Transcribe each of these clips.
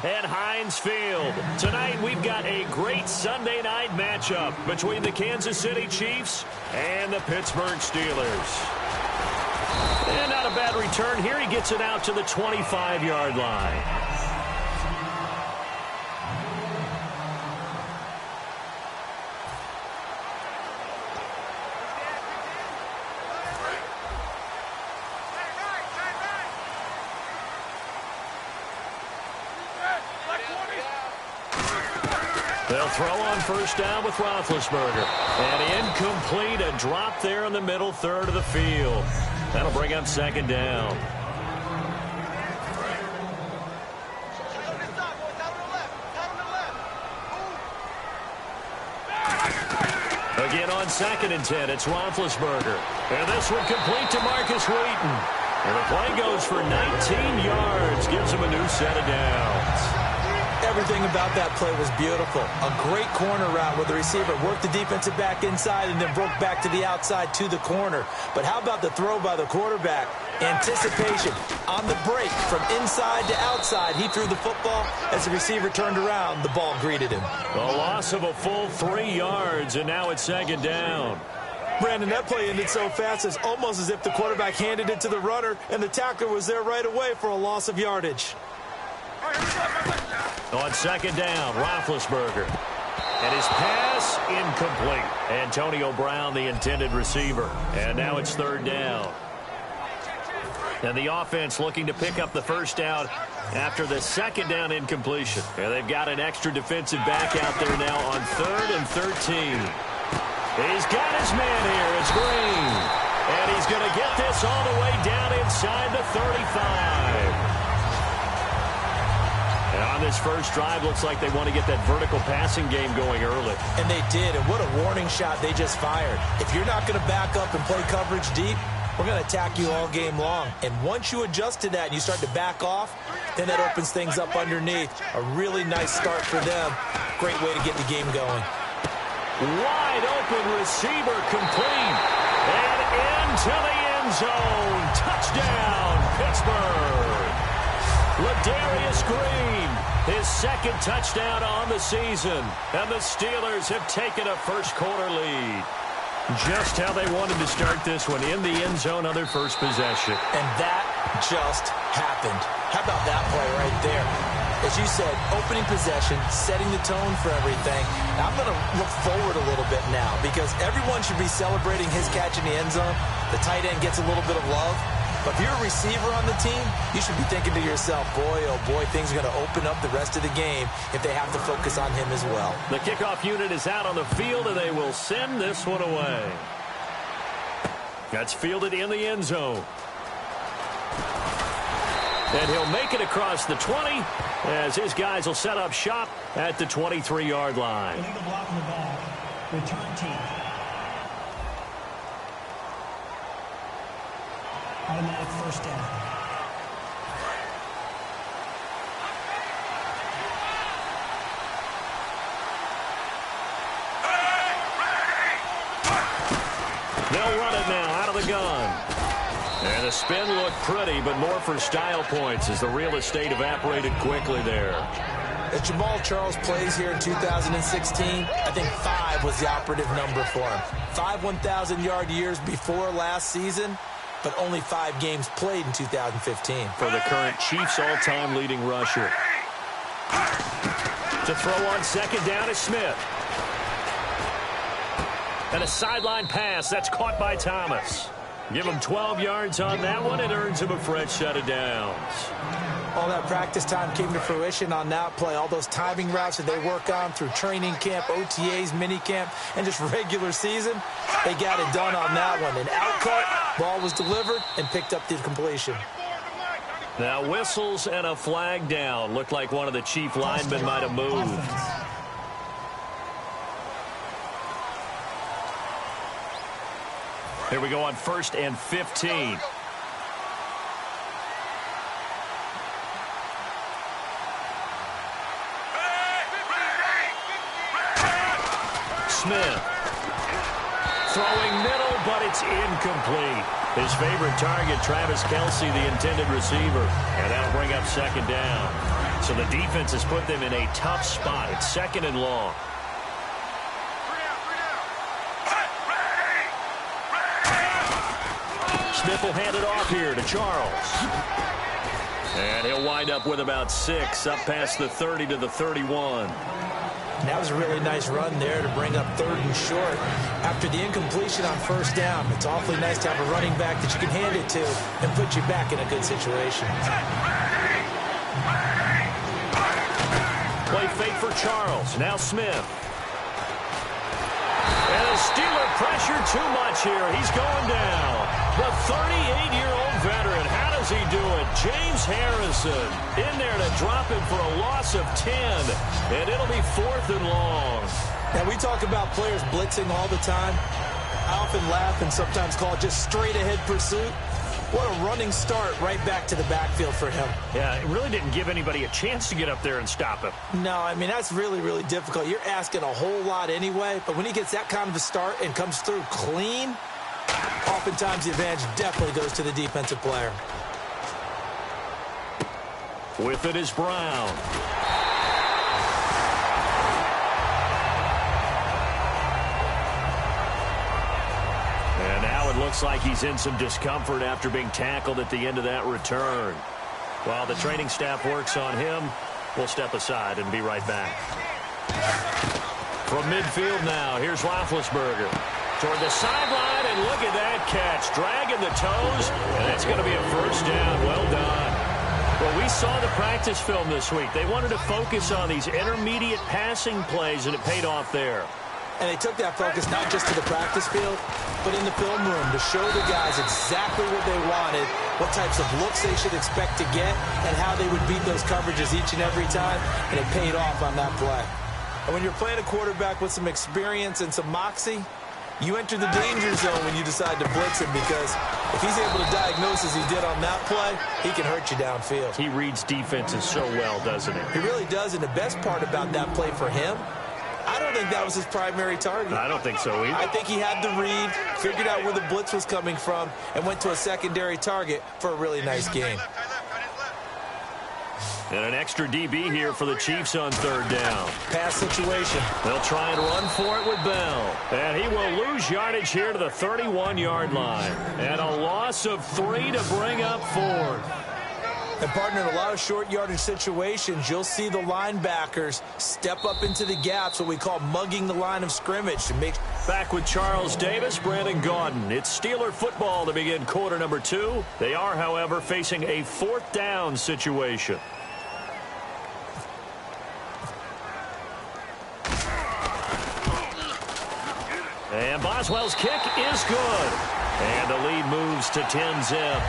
At Heinz Field. Tonight we've got a great Sunday night matchup between the Kansas City Chiefs and the Pittsburgh Steelers. And not a bad return here. He gets it out to the 25-yard line. They'll throw on first down with Roethlisberger. And incomplete, a drop there in the middle third of the field. That'll bring up second down. Again on 2nd and 10, it's Roethlisberger. And this one complete to Marcus Wheaton. And the play goes for 19 yards, gives him a new set of downs. Everything about that play was beautiful. A great corner route where the receiver worked the defensive back inside and then broke back to the outside to the corner. But how about the throw by the quarterback? Anticipation on the break from inside to outside. He threw the football. As the receiver turned around, the ball greeted him. A loss of a full 3 yards, and now it's second down. Brandon, that play ended so fast, it's almost as if the quarterback handed it to the runner, and the tackler was there right away for a loss of yardage. On second down, Roethlisberger. And his pass incomplete. Antonio Brown, the intended receiver. And now it's third down. And the offense looking to pick up the first down after the second down incompletion. And they've got an extra defensive back out there now on 3rd and 13. He's got his man here. It's Green. And he's going to get this all the way down inside the 35. And on this first drive, looks like they want to get that vertical passing game going early. And they did, and what a warning shot they just fired. If you're not going to back up and play coverage deep, we're going to attack you all game long. And once you adjust to that and you start to back off, then that opens things up underneath. A really nice start for them. Great way to get the game going. Wide open receiver complete. And into the end zone. Touchdown, Pittsburgh. Ladarius Green, his second touchdown on the season. And the Steelers have taken a first-quarter lead. Just how they wanted to start this one, in the end zone on their first possession. And that just happened. How about that play right there? As you said, opening possession, setting the tone for everything. Now, I'm going to look forward a little bit now because everyone should be celebrating his catch in the end zone. The tight end gets a little bit of love. But if you're a receiver on the team, you should be thinking to yourself, boy, oh boy, things are going to open up the rest of the game if they have to focus on him as well. The kickoff unit is out on the field, and they will send this one away. That's fielded in the end zone. And he'll make it across the 20 as his guys will set up shop at the 23-yard line. Illegal block in the back. Return team. Automatic first down. They'll run it now out of the gun. And the spin looked pretty, but more for style points as the real estate evaporated quickly there. As Jamal Charles plays here in 2016, I think 5 was the operative number for him. 5 1,000-yard years before last season, but only 5 games played in 2015. For the current Chiefs all-time leading rusher. To throw on second down is Smith. And a sideline pass. That's caught by Thomas. Give him 12 yards on that one. It earns him a fresh set of downs. All that practice time came to fruition on that play. All those timing routes that they work on through training camp, OTAs, minicamp, and just regular season, they got it done on that one. An out-cut, ball was delivered, and picked up the completion. Now whistles and a flag down. Looked like one of the Chief linemen might have moved. Here we go on 1st and 15. Smith throwing middle, but it's incomplete. His favorite target, Travis Kelce, the intended receiver. And that'll bring up second down. So the defense has put them in a tough spot. It's second and long. Smith will hand it off here to Charles. And he'll wind up with about 6, up past the 30 to the 31. That was a really nice run there to bring up 3rd and short. After the incompletion on 1st down, it's awfully nice to have a running back that you can hand it to and put you back in a good situation. Play fake for Charles. Now Smith. And the Steeler pressure too much here. He's going down. The 38-year-old veteran. How does he do it? James Harrison in there to drop him for a loss of 10. And it'll be 4th and long. And we talk about players blitzing all the time. I often laugh and sometimes call it just straight ahead pursuit. What a running start right back to the backfield for him. Yeah, it really didn't give anybody a chance to get up there and stop him. No, I mean, that's really, really difficult. You're asking a whole lot anyway, but when he gets that kind of a start and comes through clean, oftentimes the advantage definitely goes to the defensive player. With it is Brown. And now it looks like he's in some discomfort after being tackled at the end of that return. While the training staff works on him, we'll step aside and be right back. From midfield now, here's Roethlisberger. Toward the sideline, and look at that catch. Dragging the toes, and that's going to be a 1st down. Well done. Well, we saw the practice film this week. They wanted to focus on these intermediate passing plays, and it paid off there. And they took that focus not just to the practice field, but in the film room to show the guys exactly what they wanted, what types of looks they should expect to get, and how they would beat those coverages each and every time, and it paid off on that play. And when you're playing a quarterback with some experience and some moxie, you enter the danger zone when you decide to blitz him, because if he's able to diagnose as he did on that play, he can hurt you downfield. He reads defenses so well, doesn't he? He really does, and the best part about that play for him, I don't think that was his primary target. I don't think so either. I think he had the read, figured out where the blitz was coming from, and went to a secondary target for a really nice game. And an extra DB here for the Chiefs on 3rd down. Pass situation. They'll try and run for it with Bell. And he will lose yardage here to the 31-yard line. And a loss of 3 to bring up 4th. And, partner, in a lot of short yardage situations, you'll see the linebackers step up into the gaps, what we call mugging the line of scrimmage. To make Back with Charles Davis, Brandon Gaudin. It's Steeler football to begin quarter number 2. They are, however, facing a 4th down situation. And Boswell's kick is good. And the lead moves to 10-zip.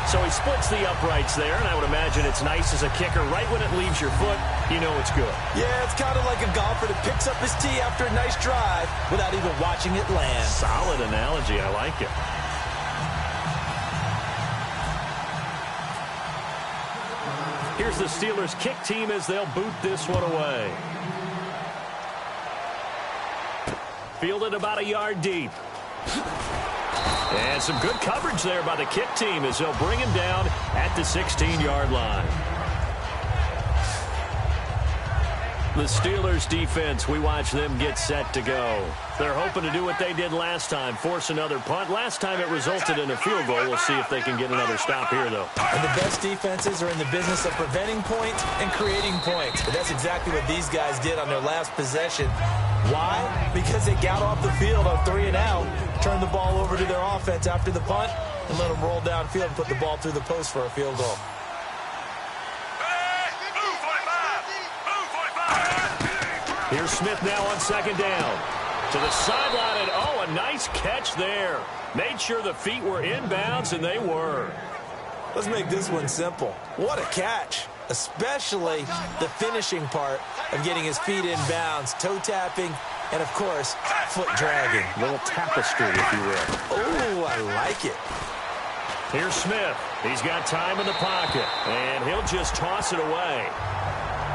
So he splits the uprights there, and I would imagine it's nice as a kicker. Right when it leaves your foot, you know it's good. Yeah, it's kind of like a golfer that picks up his tee after a nice drive without even watching it land. Solid analogy. I like it. Here's the Steelers kick team as they'll boot this one away. Fielded about a yard deep. And some good coverage there by the kick team as they'll bring him down at the 16-yard line. The Steelers defense, we watch them get set to go. They're hoping to do what they did last time, force another punt. Last time it resulted in a field goal. We'll see if they can get another stop here, though. And the best defenses are in the business of preventing points and creating points. But that's exactly what these guys did on their last possession. Why? Because they got off the field on 3 and out, turned the ball over to their offense after the punt, and let them roll downfield and put the ball through the post for a field goal. Here's Smith now on 2nd down. To the sideline, and oh, a nice catch there. Made sure the feet were inbounds, and they were. Let's make this one simple. What a catch, especially the finishing part of getting his feet in bounds, toe tapping, and, of course, foot dragging. A little tapestry, if you will. Oh, I like it. Here's Smith. He's got time in the pocket, and he'll just toss it away.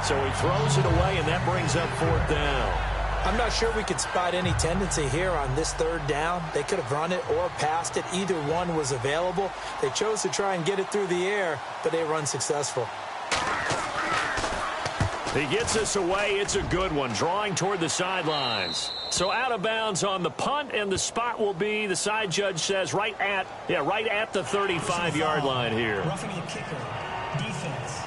So he throws it away, and that brings up 4th down. I'm not sure we could spot any tendency here on this third down. They could have run it or passed it. Either one was available. They chose to try and get it through the air, but they were unsuccessful. He gets this away. It's a good one, drawing toward the sidelines. So out of bounds on the punt, and the spot will be, the side judge says, right at the 35-yard line here. Roughing the kicker. Defense.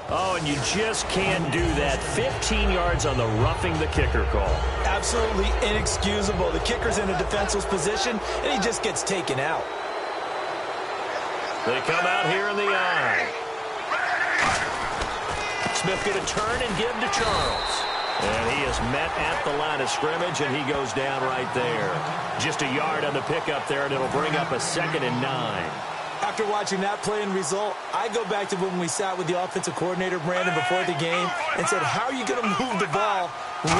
Oh, and you just can't do that. 15 yards on the roughing the kicker call. Absolutely inexcusable. The kicker's in a defenseless position, and he just gets taken out. They come out here in the eye. Smith going to turn and give to Charles. And he is met at the line of scrimmage, and he goes down right there. Just a yard on the pickup there, and it'll bring up a 2nd and 9. After watching that play and result, I go back to when we sat with the offensive coordinator, Brandon, before the game and said, how are you going to move the ball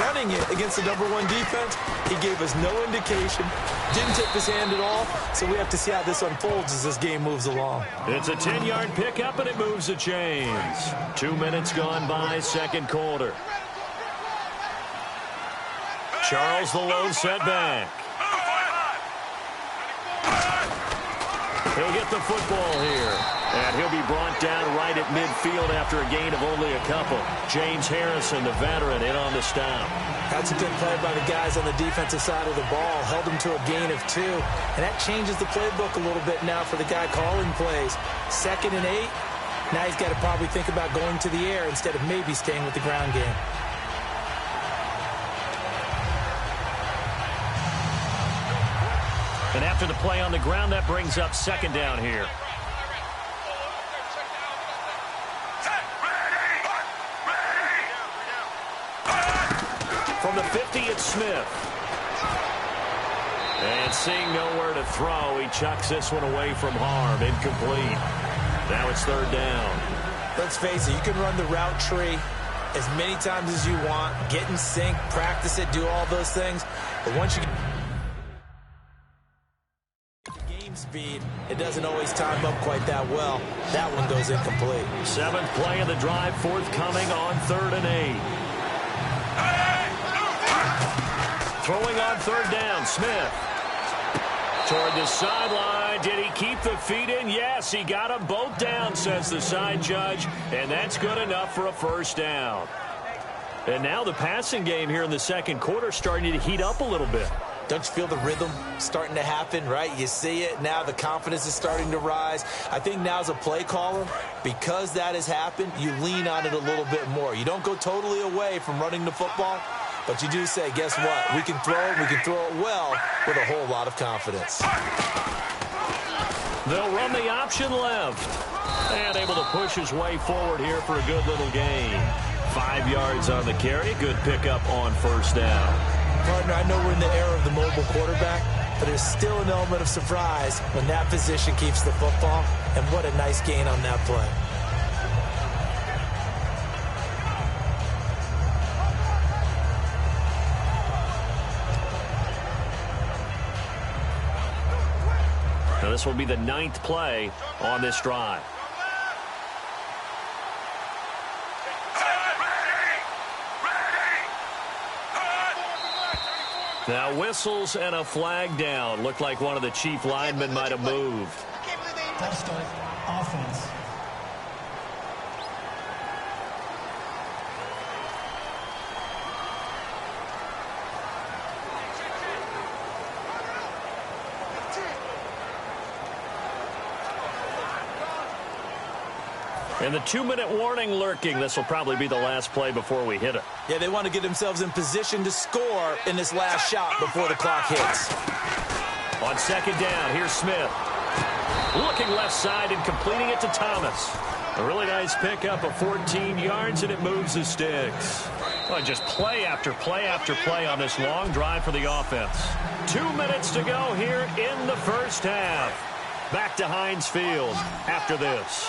running it against the #1 defense? He gave us no indication, didn't tip his hand at all, so we have to see how this unfolds as this game moves along. It's a 10-yard pickup, and it moves the chains. 2 minutes gone by, second quarter. Charles the lone setback. He'll get the football here. And he'll be brought down right at midfield after a gain of only a couple. James Harrison, the veteran, in on the stop. That's a good play by the guys on the defensive side of the ball. Held him to a gain of 2. And that changes the playbook a little bit now for the guy calling plays. 2nd and 8. Now he's got to probably think about going to the air instead of maybe staying with the ground game. And after the play on the ground, that brings up 2nd down here. From the 50, it's Smith. And seeing nowhere to throw, he chucks this one away from harm. Incomplete. Now it's 3rd down. Let's face it, you can run the route tree as many times as you want, get in sync, practice it, do all those things. But once you get speed, it doesn't always time up quite that well. That one goes incomplete. 7th play of the drive, forthcoming on 3rd and 8. Throwing on 3rd down, Smith. Toward the sideline. Did he keep the feet in? Yes, he got them both down, says the side judge, and that's good enough for a 1st down. And now the passing game here in the second quarter starting to heat up a little bit. Don't you feel the rhythm starting to happen, right? You see it. Now the confidence is starting to rise. I think now as a play caller, because that has happened, you lean on it a little bit more. You don't go totally away from running the football, but you do say, guess what? We can throw it. We can throw it well with a whole lot of confidence. They'll run the option left. And able to push his way forward here for a good little gain. 5 yards on the carry. Good pickup on 1st down. Partner, I know we're in the era of the mobile quarterback, but there's still an element of surprise when that position keeps the football, and what a nice gain on that play. Now this will be the 9th play on this drive. Now whistles and a flag down. Looked like one of the chief linemen might have moved. False start. Offense. And the 2-minute warning lurking. This will probably be the last play before we hit it. Yeah, they want to get themselves in position to score in this last shot before the clock hits. On 2nd down, here's Smith. Looking left side and completing it to Thomas. A really nice pickup of 14 yards, and it moves the sticks. Well, just play after play after play on this long drive for the offense. 2 minutes to go here in the first half. Back to Heinz Field after this.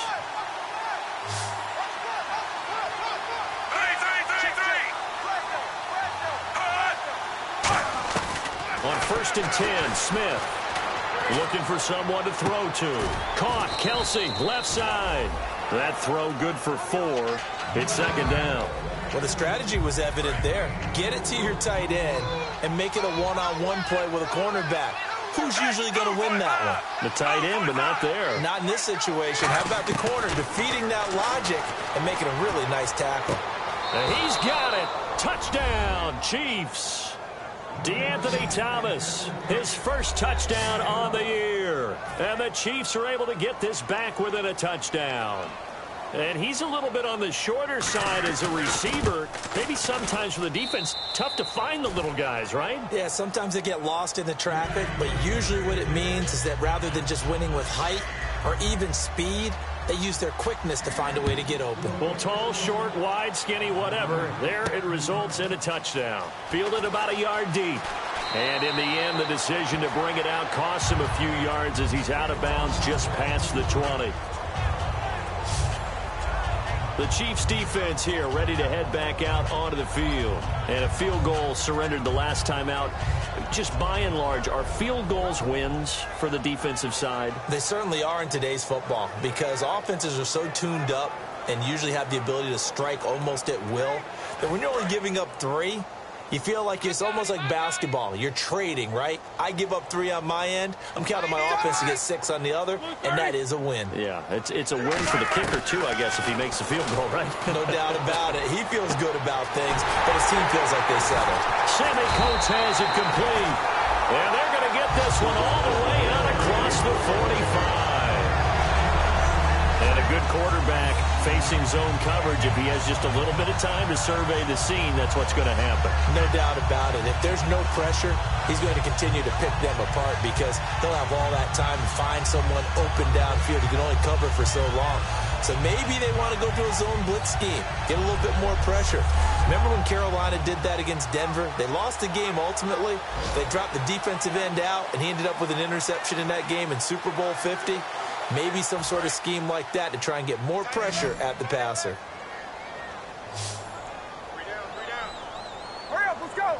On 1st and 10, Smith looking for someone to throw to. Caught, Kelsey, left side. That throw good for 4. It's second down. Well, the strategy was evident there. Get it to your tight end and make it a one-on-one play with a cornerback. Who's usually going to win that one? The tight end, but not there. Not in this situation. How about the corner defeating that logic and making a really nice tackle? And he's got it. Touchdown, Chiefs. DeAnthony Thomas, his first touchdown on the year. And the Chiefs are able to get this back within a touchdown. And he's a little bit on the shorter side as a receiver. Maybe sometimes for the defense, tough to find the little guys, right? Yeah, sometimes they get lost in the traffic, but usually what it means is that rather than just winning with height or even speed, they use their quickness to find a way to get open. Well, tall, short, wide, skinny, whatever. There it results in a touchdown. Fielded about a yard deep. And in the end, the decision to bring it out costs him a few yards as he's out of bounds just past the 20. The Chiefs defense here ready to head back out onto the field. And a field goal surrendered the last time out. Just by and large, are field goals wins for the defensive side? They certainly are in today's football because offenses are so tuned up and usually have the ability to strike almost at will that when you're only giving up 3, you feel like it's almost like basketball. You're trading, right? I give up 3 on my end. I'm counting my offense to get 6 on the other, and that is a win. Yeah, it's a win for the kicker, too, I guess, if he makes the field goal, right? No doubt about it. He feels good about things, but his team feels like they settled. Sammy Coates has it complete. And they're going to get this one all the way out across the 45. And a good quarterback facing zone coverage. If he has just a little bit of time to survey the scene, that's what's going to happen. No doubt about it. If there's no pressure, he's going to continue to pick them apart because he'll have all that time to find someone open downfield. He can only cover for so long. So maybe they want to go to a zone blitz scheme, get a little bit more pressure. Remember when Carolina did that against Denver? They lost the game ultimately. They dropped the defensive end out, and he ended up with an interception in that game in Super Bowl 50. Maybe some sort of scheme like that to try and get more pressure at the passer. Hurry up, let's go.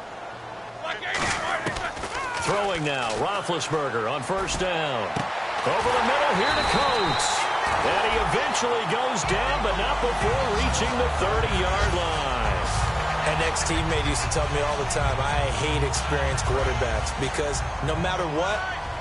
Throwing now, Roethlisberger on first down. Over the middle here to Coates. And he eventually goes down, but not before reaching the 30-yard line. An ex-teammate used to tell me all the time, I hate experienced quarterbacks because no matter what,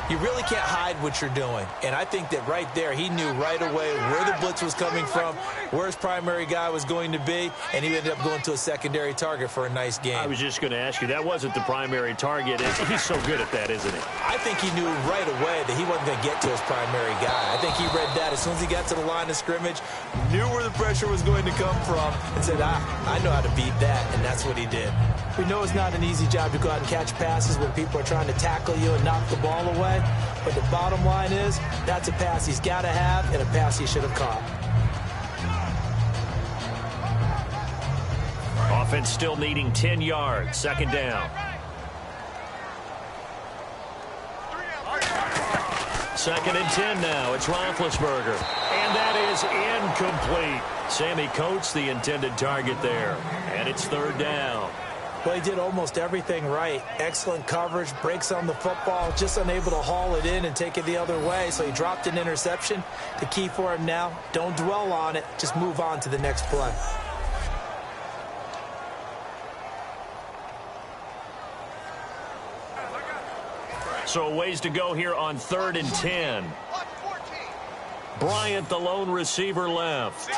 you really can't hide what you're doing. And I think that right there, he knew right away where the blitz was coming from, where his primary guy was going to be, and he ended up going to a secondary target for a nice game. I was just going to ask you, that wasn't the primary target. He's so good at that, isn't he? I think he knew right away that he wasn't going to get to his primary guy. I think he read that as soon as he got to the line of scrimmage, knew where the pressure was going to come from, and said, I know how to beat that, and that's what he did. We know it's not an easy job to go out and catch passes when people are trying to tackle you and knock the ball away. But the bottom line is, that's a pass he's got to have and a pass he should have caught. Offense still needing 10 yards. Second down. Second and 10 now. It's Roethlisberger. And that is incomplete. Sammy Coates, the intended target there. And it's third down. Well, he did almost everything right. Excellent coverage, breaks on the football, just unable to haul it in and take it the other way. So he dropped an interception. The key for him now, don't dwell on it. Just move on to the next play. So a ways to go here on 3rd and 10. Bryant, the lone receiver, left.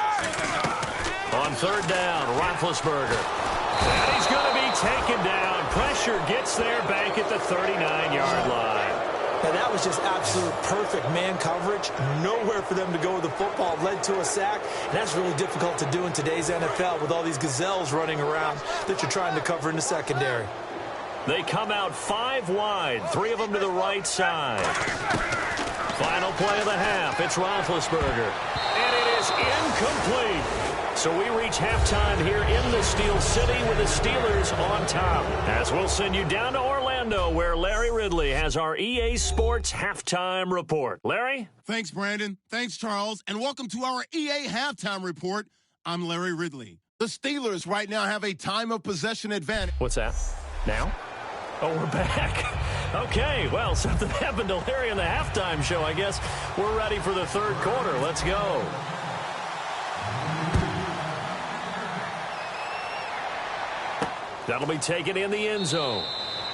On third down, Roethlisberger. And he's going to be taken down. Pressure gets there back at the 39-yard line. Now, that was just absolute perfect man coverage. Nowhere for them to go with the football. Led to a sack. And that's really difficult to do in today's NFL with all these gazelles running around that you're trying to cover in the secondary. They come out 5 wide, 3 of them to the right side. Final play of the half. It's Roethlisberger. And it is incomplete. So we reach halftime here in the Steel City with the Steelers on top. As we'll send you down to Orlando where Larry Ridley has our EA Sports Halftime Report. Larry? Thanks, Brandon. Thanks, Charles. And welcome to our EA Halftime Report. I'm Larry Ridley. The Steelers right now have a time of possession advantage. What's that? Now? Oh, we're back. Okay, well, something happened to Larry in the halftime show, I guess. We're ready for the third quarter. Let's go. That'll be taken in the end zone.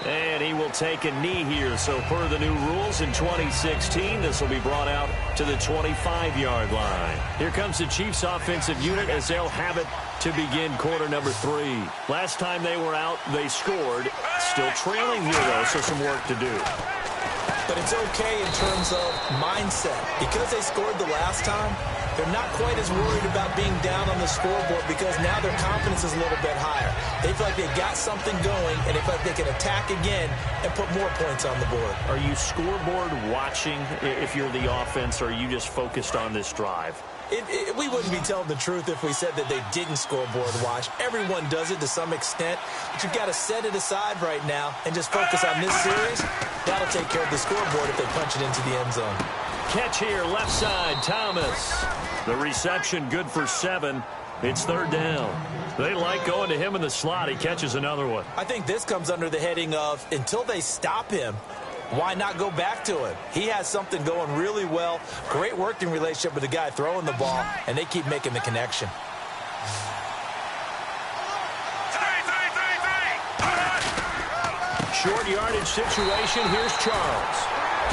And he will take a knee here. So per the new rules in 2016, this will be brought out to the 25-yard line. Here comes the Chiefs offensive unit as they'll have it to begin quarter number 3. Last time they were out, they scored. Still trailing here, though, so some work to do. But it's okay in terms of mindset. Because they scored the last time, they're not quite as worried about being down on the scoreboard because now their confidence is a little bit higher. They feel like they've got something going, and they feel like they can attack again and put more points on the board. Are you scoreboard watching if you're the offense, or are you just focused on this drive? We wouldn't be telling the truth if we said that they didn't scoreboard watch. Everyone does it to some extent, but you've got to set it aside right now and just focus on this series. That'll take care of the scoreboard if they punch it into the end zone. Catch here, left side, Thomas. The reception good for 7. It's third down. They like going to him in the slot. He catches another one. I think this comes under the heading of until they stop him, why not go back to him? He has something going really well. Great working relationship with the guy throwing the ball, and they keep making the connection. Short yardage situation. Here's Charles.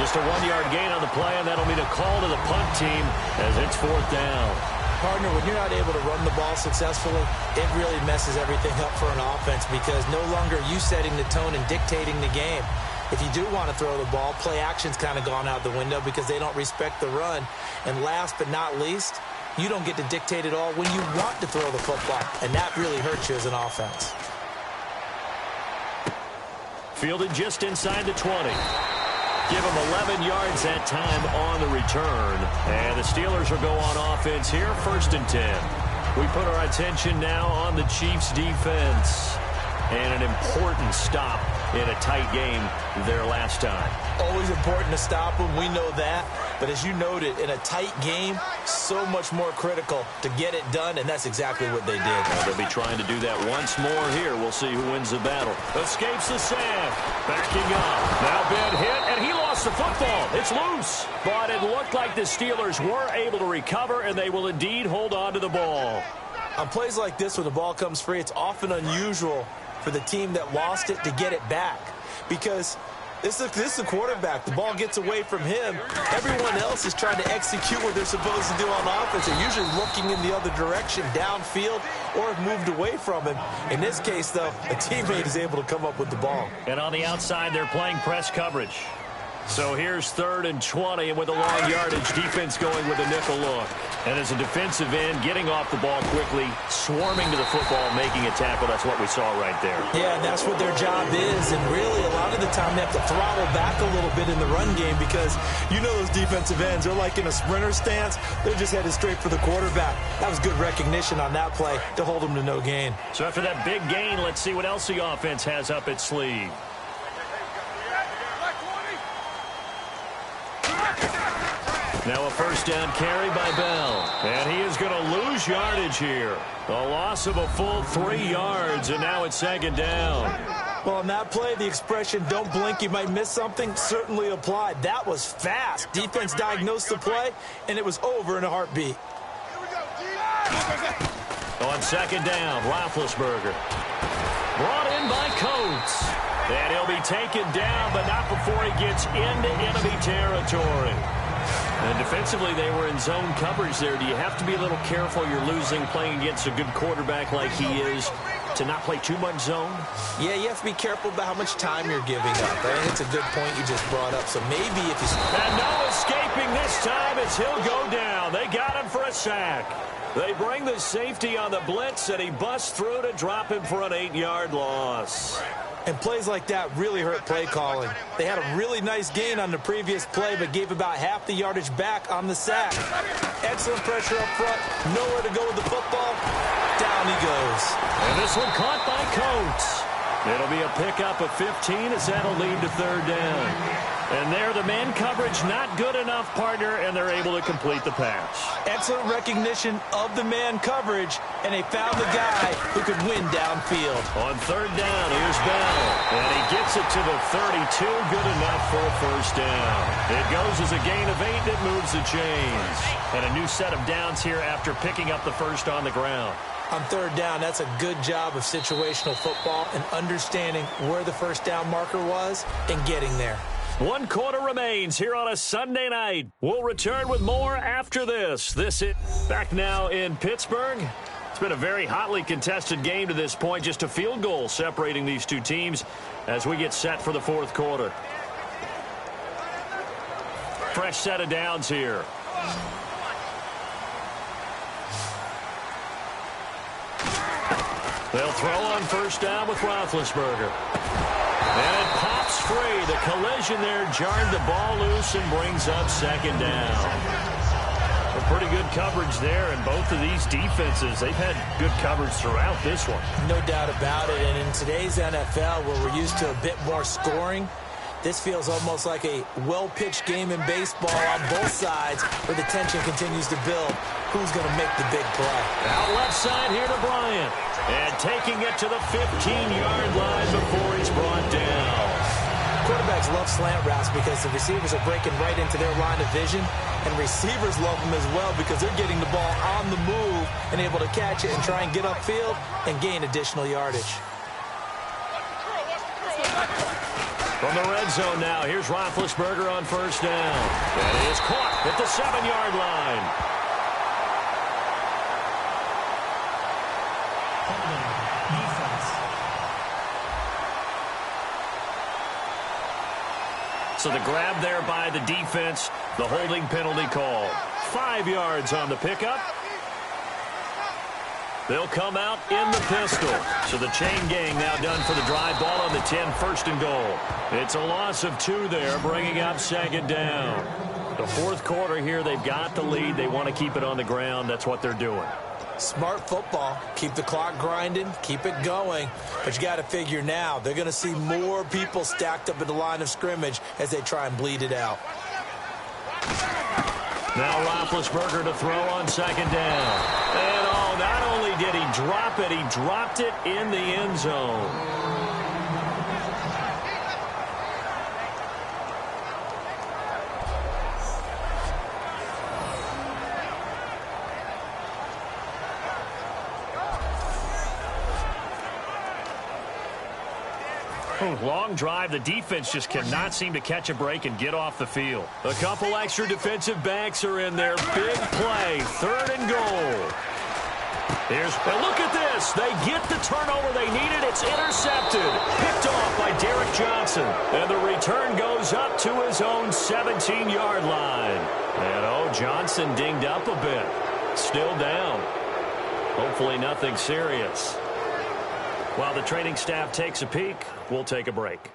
Just a 1-yard gain on the play, and that'll mean a call to the punt team as it's fourth down. Partner, when you're not able to run the ball successfully, it really messes everything up for an offense because no longer are you setting the tone and dictating the game. If you do want to throw the ball, play action's kind of gone out the window because they don't respect the run. And last but not least, you don't get to dictate it all when you want to throw the football, and that really hurts you as an offense. Fielded just inside the 20. Give him 11 yards that time on the return. And the Steelers will go on offense here, 1st and 10. We put our attention now on the Chiefs' defense. And an important stop in a tight game their last time. Always important to stop them. We know that. But as you noted, in a tight game, so much more critical to get it done, and that's exactly what they did. Well, they'll be trying to do that once more here. We'll see who wins the battle. Escapes the sack. Backing up. Now Ben hit, and he lost the football. It's loose. But it looked like the Steelers were able to recover, and they will indeed hold on to the ball. On plays like this where the ball comes free, it's often unusual for the team that lost it to get it back because this is the quarterback. The ball gets away from him. Everyone else is trying to execute what they're supposed to do on offense. They're usually looking in the other direction, downfield, or have moved away from him. In this case, though, a teammate is able to come up with the ball. And on the outside, they're playing press coverage. So here's 3rd and 20, and with a long yardage, defense going with a nickel look. And as a defensive end, getting off the ball quickly, swarming to the football, making a tackle. That's what we saw right there. Yeah, and that's what their job is. And really, a lot of the time, they have to throttle back a little bit in the run game because you know those defensive ends, they're like in a sprinter stance. They're just headed straight for the quarterback. That was good recognition on that play to hold them to no gain. So after that big gain, let's see what else the offense has up its sleeve. Now a first down carry by Bell. And he is going to lose yardage here. A loss of a full 3 yards, and now it's 2nd down. Well, on that play, the expression, don't blink, you might miss something, certainly applied. That was fast. Defense diagnosed the play, and it was over in a heartbeat. On 2nd down, Roethlisberger. Brought in by Coates. And he'll be taken down, but not before he gets into enemy territory. And defensively, they were in zone coverage there. Do you have to be a little careful? You're losing playing against a good quarterback like he is to not play too much zone? Yeah, you have to be careful about how much time you're giving up. I think it's a good point you just brought up. So maybe if you... And no escaping this time as he'll go down. They got him for a sack. They bring the safety on the blitz, and he busts through to drop him for an 8-yard loss. And plays like that really hurt play calling. They had a really nice gain on the previous play, but gave about half the yardage back on the sack. Excellent pressure up front. Nowhere to go with the football. Down he goes. And this one caught by Coates. It'll be a pickup of 15 as that'll lead to 3rd down. And there, the man coverage not good enough, partner, and they're able to complete the pass. Excellent recognition of the man coverage, and they found the guy who could win downfield. On 3rd down, here's Bell. And he gets it to the 32, good enough for a 1st down. It goes as a gain of 8 that moves the chains. And a new set of downs here after picking up the first on the ground. On third down, that's a good job of situational football and understanding where the first down marker was and getting there. 1 quarter remains here on a Sunday night. We'll return with more after this. This is back now in Pittsburgh. It's been a very hotly contested game to this point. Just a field goal separating these two teams as we get set for the fourth quarter. Fresh set of downs here. They'll throw on first down with Roethlisberger. And it pops free. The collision there jarred the ball loose and brings up second down. A pretty good coverage there, and both of these defenses, they've had good coverage throughout this one. No doubt about it, and in today's NFL, where we're used to a bit more scoring, this feels almost like a well-pitched game in baseball on both sides where the tension continues to build. Who's going to make the big play? Out left side here to Bryant. And taking it to the 15-yard line before he's brought down. Quarterbacks love slant routes because the receivers are breaking right into their line of vision, and receivers love them as well because they're getting the ball on the move and able to catch it and try and get upfield and gain additional yardage. From the red zone now, here's Roethlisberger on first down. And he is caught at the 7-yard line. So the grab there by the defense, the holding penalty call. 5 yards on the pickup. They'll come out in the pistol. So the chain gang now done for the drive. Ball on the 10, first and goal. It's a loss of 2 there, bringing up second down. The fourth quarter here, they've got the lead. They want to keep it on the ground. That's what they're doing. Smart football. Keep the clock grinding. Keep it going. But you got to figure now, they're going to see more people stacked up at the line of scrimmage as they try and bleed it out. Now Roethlisberger to throw on second down. And not only did he drop it, he dropped it in the end zone. Long drive. The defense just cannot seem to catch a break and get off the field. A couple extra defensive backs are in there. Big play. 3rd and goal. Look at this. They get the turnover they needed. It's intercepted. Picked off by Derek Johnson. And the return goes up to his own 17-yard line. And, Johnson dinged up a bit. Still down. Hopefully nothing serious. While the training staff takes a peek, we'll take a break.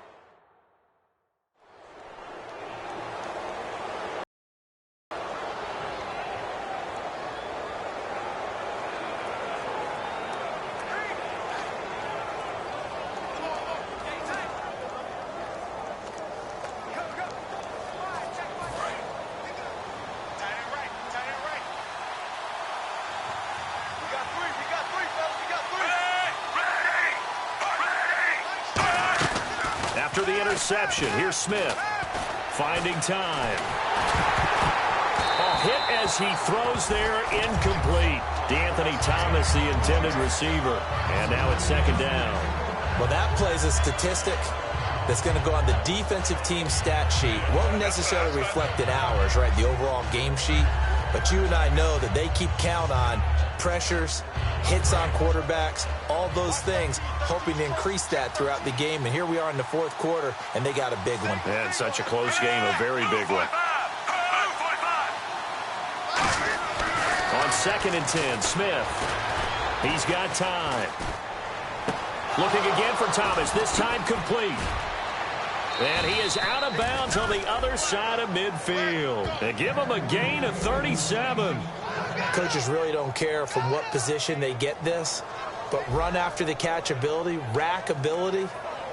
After the interception, here's Smith. Finding time. Hit as he throws there, incomplete. DeAnthony Thomas, the intended receiver. And now it's second down. Well, that plays a statistic that's going to go on the defensive team stat sheet. Won't necessarily reflect in ours, right, the overall game sheet. But you and I know that they keep count on pressures, hits on quarterbacks, all those things, hoping to increase that throughout the game. And here we are in the fourth quarter, and they got a big one. And such a close game, a very big one. On 2nd and 10, Smith. He's got time. Looking again for Thomas, this time complete. And he is out of bounds on the other side of midfield. They give him a gain of 37. Coaches really don't care from what position they get this, but run after the catch ability, rack ability,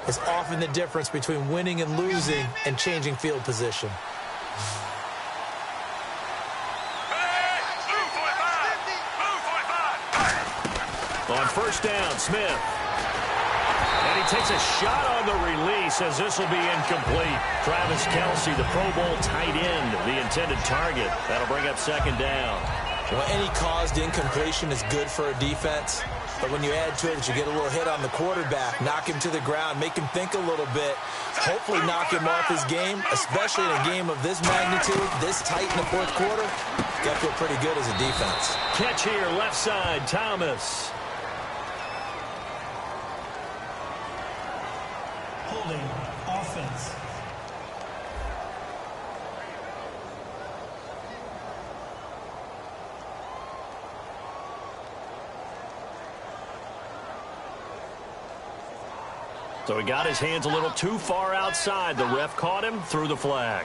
is often the difference between winning and losing and changing field position. On first down, Smith. And he takes a shot on the release as this will be incomplete. Travis Kelce, the Pro Bowl tight end, the intended target. That'll bring up second down. Well, any caused incompletion is good for a defense. But when you add to it that you get a little hit on the quarterback, knock him to the ground, make him think a little bit, hopefully knock him off his game, especially in a game of this magnitude, this tight in the fourth quarter, you got to feel pretty good as a defense. Catch here, left side, Thomas. Holding offense. So he got his hands a little too far outside. The ref caught him, threw the flag.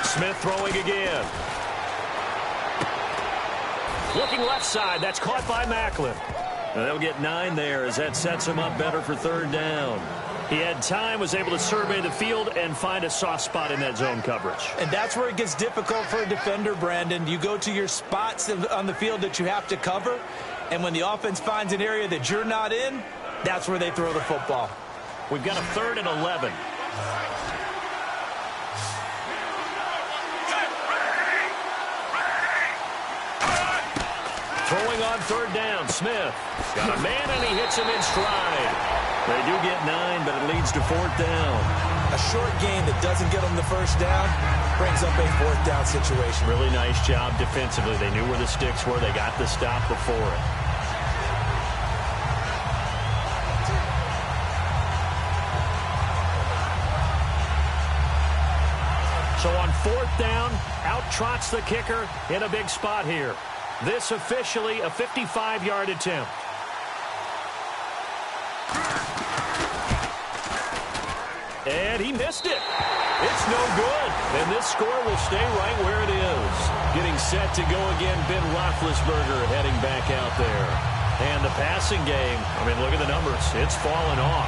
Smith throwing again. Looking left side. That's caught by Macklin. And they'll get 9 there as that sets him up better for third down. He had time, was able to survey the field and find a soft spot in that zone coverage. And that's where it gets difficult for a defender, Brandon. You go to your spots on the field that you have to cover, and when the offense finds an area that you're not in, that's where they throw the football. We've got a 3rd and 11. Throwing on third down, Smith. Got a man, and he hits him in stride. They do get 9, but it leads to 4th down. A short gain that doesn't get them the first down brings up a 4th down situation. Really nice job defensively. They knew where the sticks were. They got the stop before it. So on 4th down, out trots the kicker in a big spot here. This officially a 55-yard attempt. And he missed it. It's no good. And this score will stay right where it is. Getting set to go again, Ben Roethlisberger heading back out there. And the passing game, I mean, look at the numbers. It's fallen off.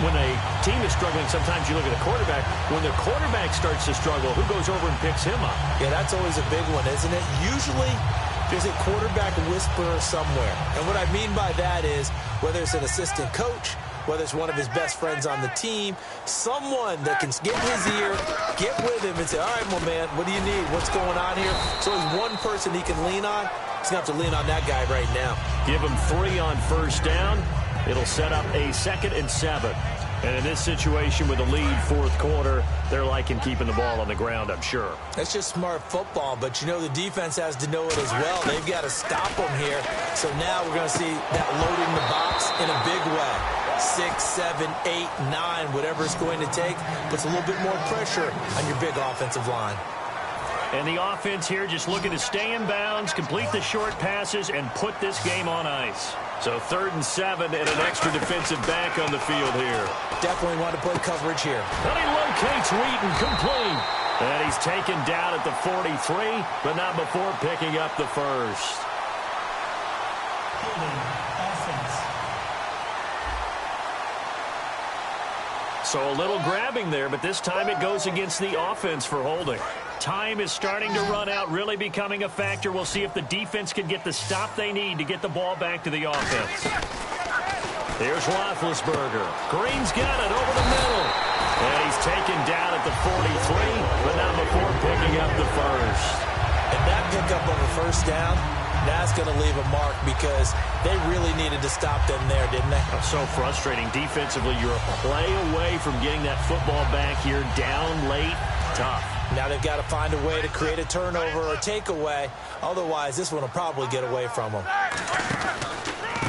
When a team is struggling, sometimes you look at the quarterback. When the quarterback starts to struggle, who goes over and picks him up? Yeah, that's always a big one, isn't it? Usually, there's a quarterback whisperer somewhere. And what I mean by that is, whether it's an assistant coach, whether it's one of his best friends on the team, someone that can get in his ear, get with him and say, all right, well, man, what do you need? What's going on here? So there's one person he can lean on. He's going to have to lean on that guy right now. Give him 3 on first down. It'll set up a 2nd and 7. And in this situation with a lead fourth quarter, they're liking keeping the ball on the ground, I'm sure. That's just smart football, but you know the defense has to know it as well. They've got to stop them here. So now we're going to see that loading the box in a big way. 6, 7, 8, 9, whatever it's going to take, puts a little bit more pressure on your big offensive line. And the offense here just looking to stay in bounds, complete the short passes, and put this game on ice. So 3rd and 7 and an extra defensive back on the field here. Definitely want to play coverage here. And he locates Wheaton, complete. And he's taken down at the 43, but not before picking up the first. Holding offense. So a little grabbing there, but this time it goes against the offense for holding. Time is starting to run out, really becoming a factor. We'll see if the defense can get the stop they need to get the ball back to the offense. Here's Roethlisberger. Green's got it over the middle. And he's taken down at the 43, but not before picking up the first. And that pickup of a first down, that's going to leave a mark because they really needed to stop them there, didn't they? So frustrating. Defensively, you're a play away from getting that football back here down late. Tough. Now they've got to find a way to create a turnover or takeaway. Otherwise, this one will probably get away from them.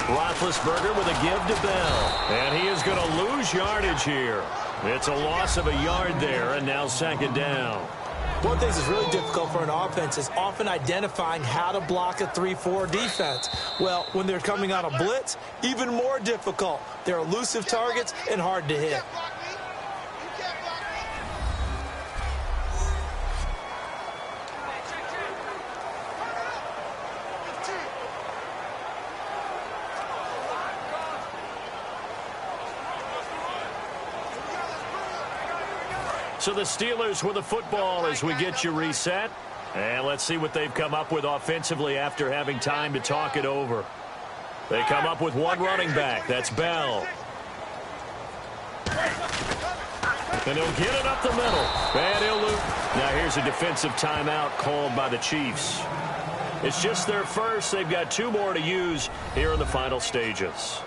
Roethlisberger with a give to Bell. And he is going to lose yardage here. It's a loss of a yard there, and now 2nd down. One of the things that's really difficult for an offense is often identifying how to block a 3-4 defense. Well, when they're coming on a blitz, even more difficult. They're elusive targets and hard to hit. So the Steelers with the football as we get you reset. And let's see what they've come up with offensively after having time to talk it over. They come up with one running back. That's Bell. And he'll get it up the middle. And he'll lose. Now here's a defensive timeout called by the Chiefs. It's just their first. They've got 2 more to use here in the final stages.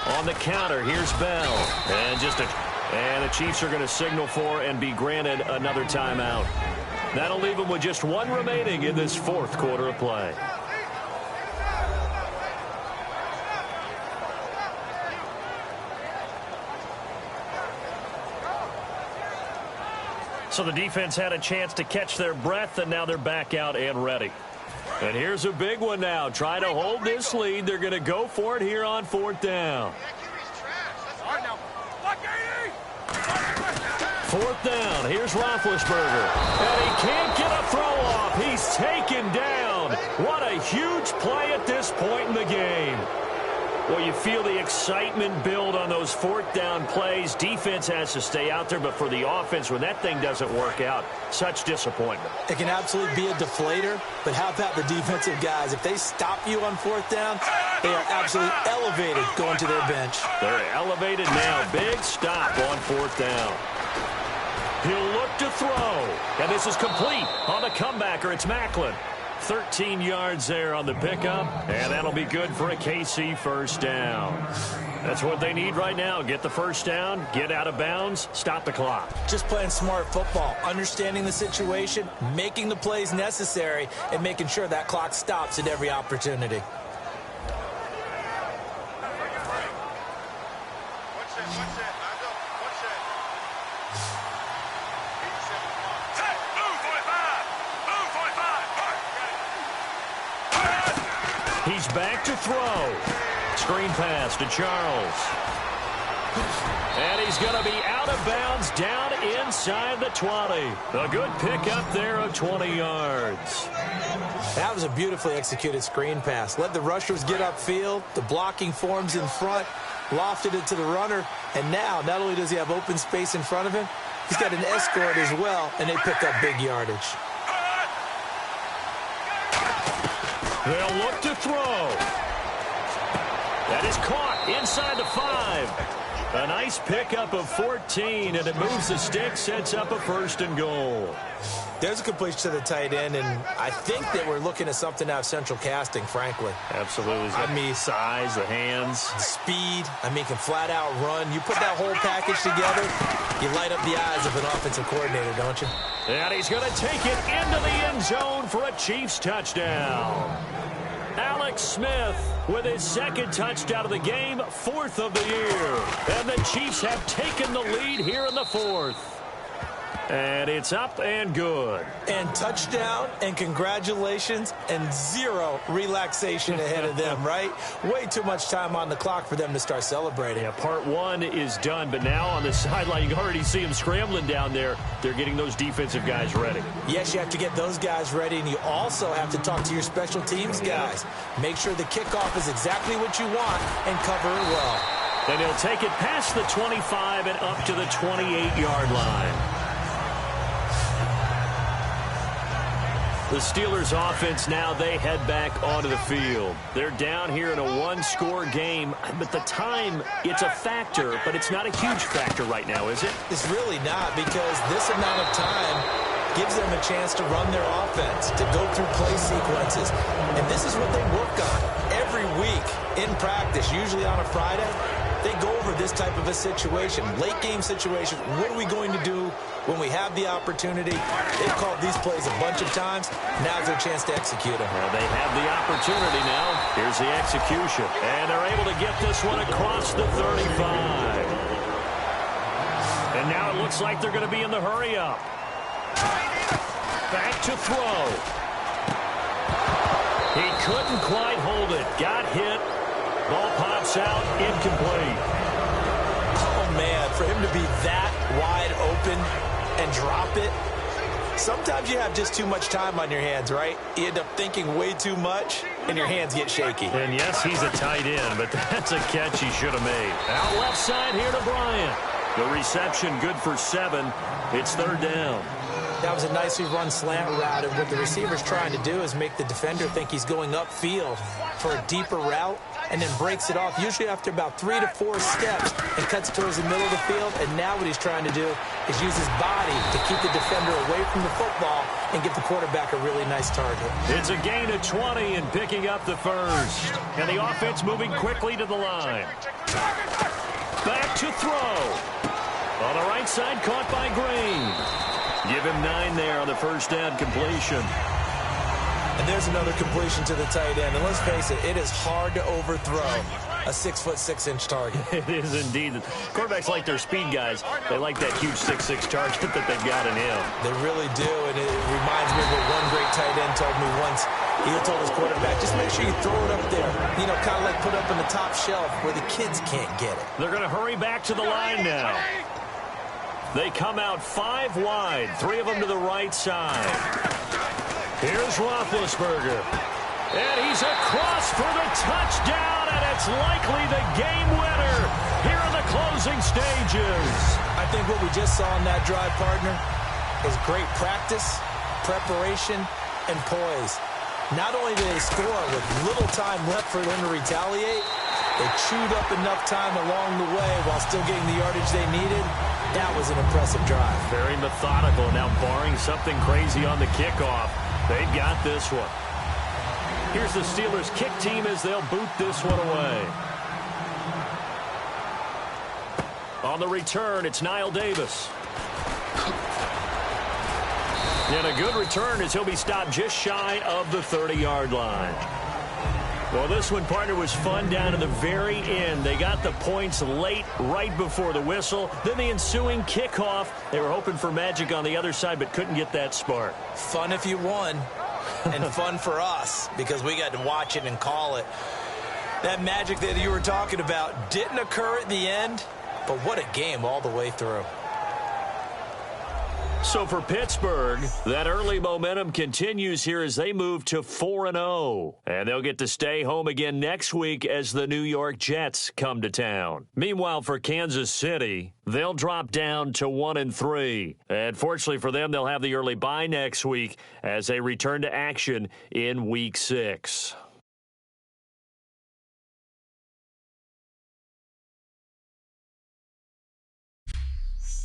On the counter, here's Bell. And the Chiefs are going to signal for and be granted another timeout. That'll leave them with just 1 remaining in this 4th quarter of play. So the defense had a chance to catch their breath, and now they're back out and ready. And here's a big one now. Try to hold this lead. They're going to go for it here on 4th down. 4th down. Here's Roethlisberger. And he can't get a throw off. He's taken down. What a huge play at this point in the game. Well, you feel the excitement build on those 4th down plays. Defense has to stay out there, but for the offense, when that thing doesn't work out, such disappointment. It can absolutely be a deflator, but how about the defensive guys? If they stop you on 4th down, they are absolutely elevated going to their bench. They're elevated now. Big stop on 4th down. He'll look to throw, and this is complete on the comebacker. It's Macklin. 13 yards there on the pickup, and that'll be good for a KC first down. That's what they need right now. Get the first down, get out of bounds, stop the clock. Just playing smart football, understanding the situation, making the plays necessary, and making sure that clock stops at every opportunity. He's back to throw. Screen pass to Charles. And he's going to be out of bounds down inside the 20. A good pickup there of 20 yards. That was a beautifully executed screen pass. Let the rushers get upfield. The blocking forms in front. Lofted it to the runner. And now, not only does he have open space in front of him, he's got an escort as well, and they pick up big yardage. They'll look to throw. That is caught inside the 5. A nice pickup of 14, and it moves the stick, sets up a 1st and goal. There's a completion to the tight end, and I think that we're looking at something out of central casting, frankly. Absolutely. I mean, size, the hands. Speed. I mean, can flat out run. You put that whole package together, you light up the eyes of an offensive coordinator, don't you? And he's going to take it into the end zone for a Chiefs touchdown. Alex Smith with his 2nd touchdown of the game, 4th of the year. And the Chiefs have taken the lead here in the 4th. And it's up and good. And touchdown, and congratulations, and 0 relaxation ahead of them, right? Way too much time on the clock for them to start celebrating. Yeah, part 1 is done, but now on the sideline, you can already see them scrambling down there. They're getting those defensive guys ready. Yes, you have to get those guys ready, and you also have to talk to your special teams guys. Make sure the kickoff is exactly what you want and cover it well. Then he'll take it past the 25 and up to the 28-yard line. The Steelers offense now, they head back onto the field. They're down here in a 1-score game, but the time, it's a factor, but it's not a huge factor right now, is it? It's really not, because this amount of time gives them a chance to run their offense, to go through play sequences. And this is what they work on every week in practice, usually on a Friday. They go over this type of a situation, late game situation. What are we going to do when we have the opportunity? They've called these plays a bunch of times. Now's their chance to execute them. Well, they have the opportunity now. Here's the execution. And they're able to get this one across the 35. And now it looks like they're going to be in the hurry-up. Back to throw. He couldn't quite hold it. Got hit. Ball pops out, incomplete. Oh, man, for him to be that wide open and drop it. Sometimes you have just too much time on your hands, right? You end up thinking way too much, and your hands get shaky. And yes, he's a tight end, but that's a catch he should have made. Out left side here to Bryant. The reception good for 7. It's third down. That was a nicely run slant route, and what the receiver's trying to do is make the defender think he's going upfield for a deeper route, and then breaks it off, usually after about 3 to 4 steps, and cuts towards the middle of the field. And now what he's trying to do is use his body to keep the defender away from the football and get the quarterback a really nice target. It's a gain of 20 and picking up the first. And the offense moving quickly to the line. Back to throw. On the right side, caught by Green. Give him 9 there on the first down completion. And there's another completion to the tight end. And let's face it, it is hard to overthrow a 6'6" target. It is indeed. Quarterbacks like their speed guys. They like that huge 6'6" target that they've got in him. They really do, and it reminds me of what one great tight end told me once. He told his quarterback, just make sure you throw it up there. You know, kind of like put up on the top shelf where the kids can't get it. They're going to hurry back to the line now. They come out 5 wide, 3 of them to the right side. Here's Roethlisberger. And he's across for the touchdown, and it's likely the game winner here in the closing stages. I think what we just saw in that drive, partner, is great practice, preparation, and poise. Not only did they score with little time left for them to retaliate, they chewed up enough time along the way while still getting the yardage they needed. That was an impressive drive. Very methodical. Now, barring something crazy on the kickoff, they've got this one. Here's the Steelers' kick team as they'll boot this one away. On the return, it's Niall Davis. And a good return as he'll be stopped just shy of the 30-yard line. Well, this one, partner, was fun down to the very end. They got the points late, right before the whistle. Then the ensuing kickoff. They were hoping for magic on the other side, but couldn't get that spark. Fun if you won, and fun for us, because we got to watch it and call it. That magic that you were talking about didn't occur at the end, but what a game all the way through. So for Pittsburgh, that early momentum continues here as they move to 4-0. And they'll get to stay home again next week as the New York Jets come to town. Meanwhile, for Kansas City, they'll drop down to 1-3. And fortunately for them, they'll have the early bye next week as they return to action in Week 6.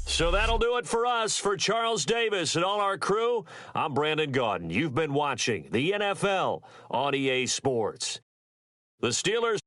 So that'll do it for us. For Charles Davis and all our crew, I'm Brandon Gaudin. You've been watching the NFL on EA Sports. The Steelers